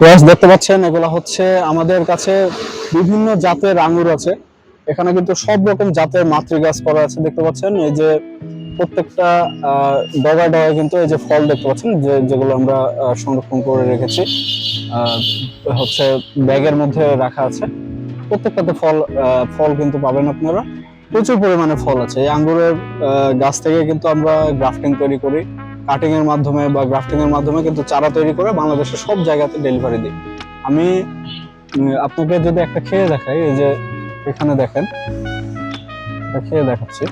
দেখতে পাচ্ছেন এগুলা হচ্ছে আমাদের কাছে বিভিন্ন জাতের আঙ্গুর আছে। এখানে কিন্তু সব রকম জাতের মাতৃ গাছ করা আছে। দেখতে পাচ্ছেন এই যে প্রত্যেকটা ডগায় ডগায় কিন্তু এই যে ফল দেখতে পাচ্ছেন, যেগুলো আমরা সংরক্ষণ করে রেখেছি, হচ্ছে ব্যাগের মধ্যে রাখা আছে। প্রত্যেকটাতে ফল কিন্তু পাবেন আপনারা। প্রচুর পরিমাণে ফল আছে এই আঙ্গুরের গাছ থেকে। কিন্তু আমরা গ্রাফটিং তৈরি করি, কাটিং এর মাধ্যমে বা গ্রাফটিং এর মাধ্যমে কিন্তু চারা তৈরি করে বাংলাদেশের সব জায়গাতে ডেলিভারি দিই। আমি আপনাকে যদি একটা খেয়ে দেখাই, এই যে এখানে দেখেন, এটা খেয়ে দেখাচ্ছি।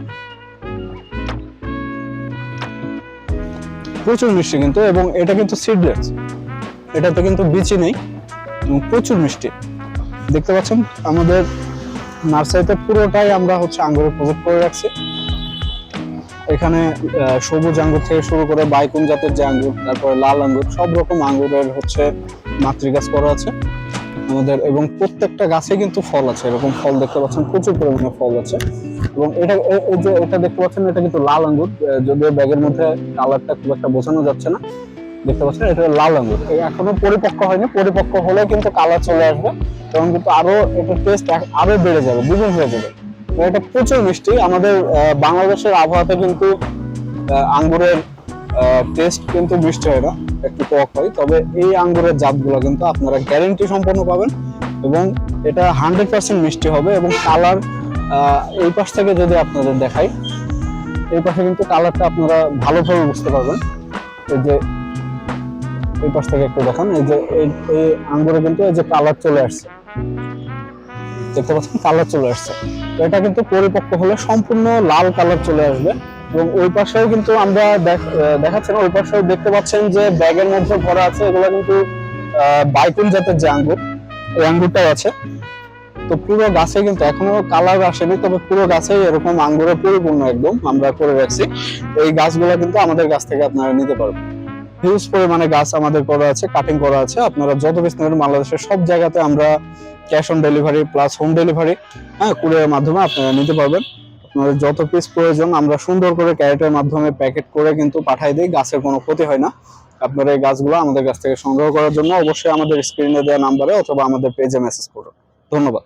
প্রচুর মিষ্টি কিন্তু, এবং এটা কিন্তু সিডলেস, এটাতে কিন্তু বিচি নেই, প্রচুর মিষ্টি। দেখতে পাচ্ছেন আমাদের নার্সারিতে পুরোটাই আমরা হচ্ছে আঙ্গুরের প্রজেক্ট করে রাখছি। এখানে সবুজ আঙ্গুর থেকে শুরু করে বাইকুন জাতের যে আঙ্গুর, তারপরে লাল আঙ্গুর, সব রকম আঙ্গুরের হচ্ছে মাতৃগাছ করা আছে আমাদের। এবং প্রত্যেকটা গাছে কিন্তু ফল আছে, এরকম ফল দেখতে পাচ্ছেন, প্রচুর পরিমাণে ফল আছে। এবং এটা এই যে এটা দেখতে পাচ্ছেন, এটা কিন্তু লাল আঙ্গুর, যদিও ব্যাগের মধ্যে কালারটা খুব একটা বোঝানো যাচ্ছে না। দেখতে পাচ্ছেন এটা লাল আঙ্গুর, এখনো পরিপক্ক হয়নি। পরিপক্ক হলে কিন্তু কালার চলে আসবে, তখন কিন্তু আরো এটা টেস্ট আরো বেড়ে যাবে, দ্বিগুণ হয়ে যাবে। এটা প্রচুর মিষ্টি। আমাদের বাংলাদেশের আবহাওয়াতে কিন্তু আঙ্গুরের টেস্ট কিন্তু মিষ্টি হয় না, একটু টক হয়। তবে এই আঙ্গুরের জাতগুলো কিন্তু আপনারা গ্যারেন্টি সম্পন্ন পাবেন, এবং এটা 100% মিষ্টি হবে। এবং কালার, এই পাশ থেকে যদি আপনাদের দেখাই, এই পাশে কিন্তু কালারটা আপনারা ভালোভাবে বুঝতে পারবেন। এই যে এই পাশ থেকে একটু দেখান, এই যে এই আঙ্গুরে কিন্তু এই যে কালার চলে আসছে, দেখতে পাচ্ছেন কালার চলে আসছে। তো এটা কিন্তু পরিপক্ক হলে সম্পূর্ণ লাল কালার চলে আসবে। এবং ওই পাশেও কিন্তু আমরা দেখাচ্ছেন, ওই পাশেও দেখতে পাচ্ছেন যে ব্যাগের মধ্যে ভরা আছে, এগুলো কিন্তু বাইকুন জাতের যে আঙ্গুর, এই আঙ্গুরটাও আছে। তো পুরো গাছে কিন্তু এখনো কালার আসেনি, তবে পুরো গাছে এরকম আঙ্গুরে পরিপূর্ণ একদম আমরা করে রাখছি। এই গাছগুলো কিন্তু আমাদের গাছ থেকে আপনারা নিতে পারবেন। হিউজ পরিমাণে গাছ আমাদের করা আছে, কাটিং করা আছে। আপনারা যত পিস নেবেন, বাংলাদেশের সব জায়গাতে আমরা cash on delivery plus home delivery, কুরিয়ারের মাধ্যমে আপনারা নিতে পারবেন। আপনাদের যত পিস প্রয়োজন আমরা সুন্দর করে ক্যারেটের মাধ্যমে প্যাকেট করে কিন্তু পাঠাই দিই, গাছের কোনো ক্ষতি হয় না। আপনারা এই গাছগুলো আমাদের কাছ থেকে সংগ্রহ করার জন্য অবশ্যই আমাদের স্ক্রিনে দেওয়া নাম্বারে অথবা আমাদের পেজে মেসেজ করুন। ধন্যবাদ।